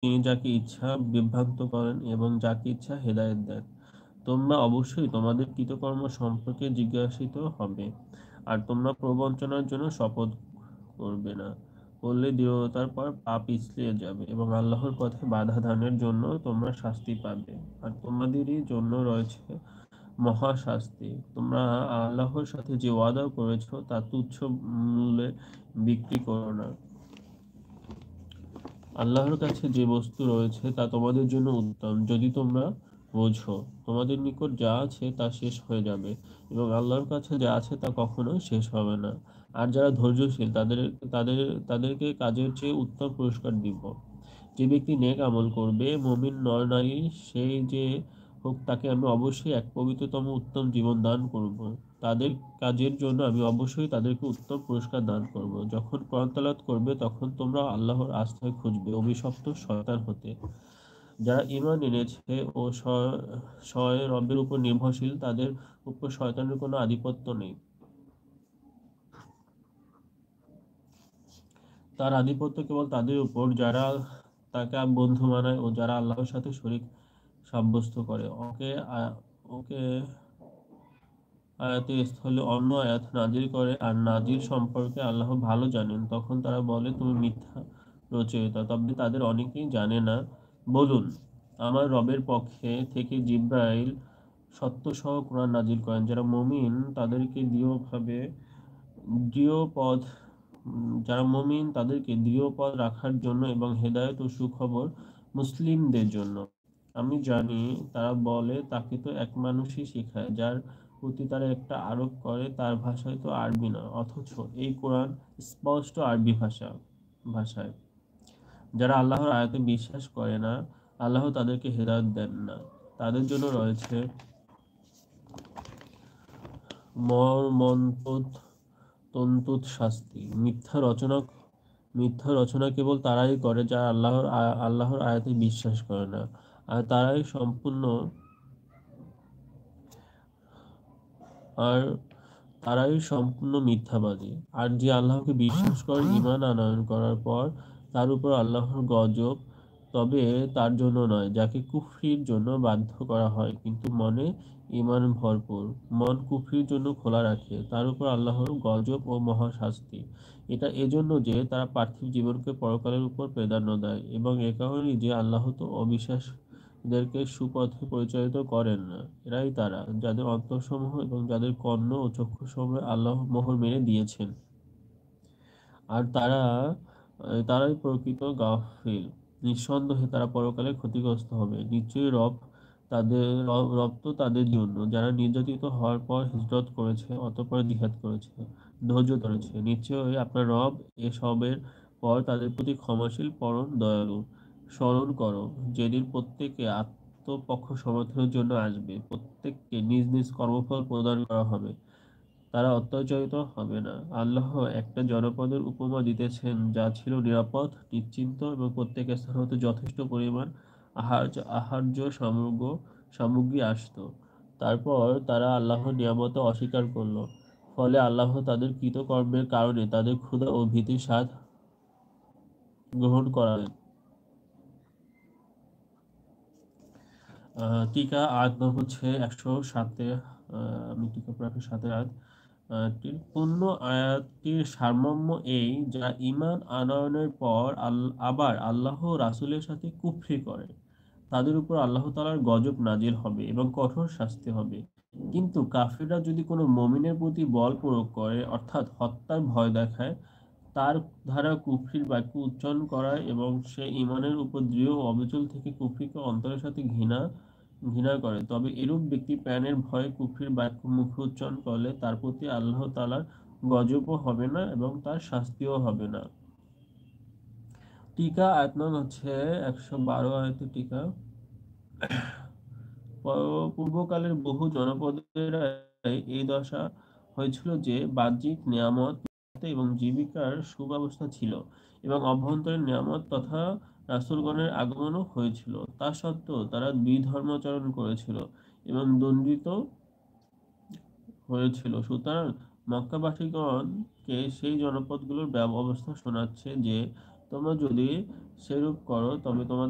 যাকে ইচ্ছা বিভ্রান্ত করেন এবং যাকে ইচ্ছা হেদায়েত দেন। তোমরা অবশ্যই তোমাদের কৃতকর্ম সম্পর্কে জিজ্ঞাসিত হবে, আর তোমরা প্রবঞ্চনার জন্য শপথ করবে না। করলে দৃঢ়তার পর পা পিছলিয়ে যাবে এবং আল্লাহর পথে বাধা দানের জন্য তোমরা শাস্তি পাবে, আর তোমাদেরই জন্য রয়েছে মহা শাস্তি। তোমরা আল্লাহর সাথে যে ওয়াদা করেছো তা তুচ্ছ মূল্যে বিক্রি করো না। আল্লাহর কাছে যে বস্তু রয়েছে তা তোমাদের জন্য উত্তম, যদি তোমরা বোঝো। তোমাদের নিকট যা আছে তা শেষ হয়ে যাবে এবং আল্লাহর কাছে যা আছে তা কখনো শেষ হবে না। আর যারা ধৈর্যশীল তাদের তাদেরকে কাজের চেয়ে উত্তম পুরস্কার দিব। যে ব্যক্তি নেক আমল করবে, মুমিন নর নারী সেই যে হোক, তাকে আমি অবশ্যই এক পবিত্রতম উত্তম জীবন দান করব। তাদের কাজের জন্য আমি অবশ্যই তাদেরকে উত্তম পুরস্কার দান করব। যখন কোরআন তেলাওয়াত করবে তখন তোমরা আল্লাহর আশ্রয় খুঁজবে অভিশপ্ত শয়তান হতে। যারা ঈমান এনেছে ও স্বয় রবের উপর নির্ভরশীল, তাদের উপর শয়তানের কোনো আধিপত্য নেই। তার আধিপত্য কেবল তাদের উপর যারা তাকে বন্ধু মানায় ও যারা আল্লাহর সাথে শরীক সাব্যস্ত করে। ওকে আয়াতের স্থলে অন্য আয়াত নাজিল করে, আর নাজিল সম্পর্কে আল্লাহ ভালো জানেন। তখন তারা বলে, তুমি মিথ্যা রচয়িতা। তবে তাদের অনেকেই জানে না। বলুন, আমার রবের পক্ষে থেকে জিবরাইল সত্যসহ কোরআন নাজিল করেন। যারা মুমিন তাদেরকে দৃঢ় পথ যারা মুমিন তাদেরকে দৃঢ় পথ রাখার জন্য এবং হেদায়েত ও সুখবর মুসলিমদের জন্য। আমি জানি তারা বলে, তাকে তো এক মানুষই শেখায়, যার প্রতি তারা একটা আরোপ করে, তার ভাষায় তো আরবি না। অথচ এই কোরআন স্পষ্ট আরবি ভাষায়। যারা আল্লাহর আয়াতে বিশ্বাস করে না, আল্লাহ তাদেরকে হেদায়েত দেন না। তাদের জন্য রয়েছে তন্তুত শাস্তি। মিথ্যা রচনা কেবল তারাই করে যারা আল্লাহর আয়াতে বিশ্বাস করে না, আর আর তারাই সম্পূর্ণ মিথ্যাবাদী। আর যে আল্লাহকে বিশ্বাস করে ঈমান আনয়ন করার পর তার উপর আল্লাহর গজব, তবে তার জন্য নয়, যাকে কুফরির জন্য বাধ্য করা হয় কিন্তু মনে ঈমান ভরপুর। মন কুফরির জন্য খোলা রাখে, তার উপর আল্লাহর গজব ও মহাশাস্তি। এটা এজন্য যে তারা পার্থিব জীবনকে পরকালের উপর প্রাধান্য দেয়, এবং এ কারণেই যে আল্লাহ তো অবিশ্বাসীদেরকে সুপথে পরিচালিত করেন না। এরাই তারা, যাদের অন্তরসমূহ এবং যাদের কর্ণ ও চক্ষুসমূহে আল্লাহ মোহর মেরে দিয়েছেন, আর তারাই প্রকৃত গাফিল। নিঃসন্দেহে তারা পরকালে ক্ষতিগ্রস্ত হবে। নিশ্চয়ই রব তো তাদের জন্য, যারা নির্যাতিত হওয়ার পর হিজরত করেছে, অতঃপর জিহাদ করেছে, ধৈর্য ধরেছে। নিশ্চয়ই আপনার রব এসবের পর তাদের প্রতি ক্ষমাশীল, পরম দয়ালু। স্মরণ করো যেদিন প্রত্যেকে আত্মপক্ষ সমর্থনের জন্য আসবে, প্রত্যেককে নিজ নিজ কর্মফল প্রদান করা হবে, তারা অত্যাচারিত হবে না। আল্লাহ একটা জনপদের উপমা দিতেছেন যা ছিল নিরাপদ, নিশ্চিন্ত এবং প্রত্যেক স্থান হতে যথেষ্ট পরিমাণ আহার্য সামগ্রী আসতো। তারপর তারা আল্লাহর নিয়ামত অস্বীকার করলো। ফলে আল্লাহ তাদের কৃতকর্মের কারণে তাদের ক্ষুধা ও ভীতির স্বাদ গ্রহণ করালেন। টিকা আয়াত নম্বর হচ্ছে 107-এ। আমি টিকা পড়ে 107-এর আয়াত। পূর্ণ আয়াতটির সারমর্ম এই: যারা ঈমান আনয়নের পর আবার আল্লাহ ও রাসূলের সাথে কুফরি করে, তাদের উপর আল্লাহ তাআলার গজব নাজিল হবে এবং কঠোর শাস্তি হবে। কিন্তু কাফিররা যদি কোনো মুমিনের প্রতি বল প্রয়োগ করে, অর্থাৎ হত্যার ভয় দেখায়, তার দ্বারা কুফরির বাক্য উচ্চারণ করায় এবং সে ঈমানের উপর দৃঢ় ও অবিচল থেকে কুফরিকে অন্তরের সাথে ঘৃণা করে, তবে এরূপ ব্যক্তি প্রাণের ভয়ে কুফরির বাক্য মুখে উচ্চারণ করলে তার প্রতি আল্লাহ তাআলার গজবও হবে না এবং তার শাস্তিও হবে না। টিকা আয়াত নং হচ্ছে 112 আয়াতের টিকা। পূর্বকালের বহু জনপদের এই দশা হয়েছিল যে বাহ্যিক নিয়ামত এবং জীবিকার সুব্যবস্থা ছিল, এবং অভ্যন্তরীণ নিয়ামত তথা রাসূলগণের আগমনও হয়েছিল। তা সত্ত্বেও তারা বিধর্মাচরণ করেছিল এবং দণ্ডিত হয়েছিল। সুতরাং মক্কাবাসীগণকে সেই জনপদগুলোর অবস্থা শোনাচ্ছে যে, তোমরা যদি সেরূপ করো তবে তোমাদের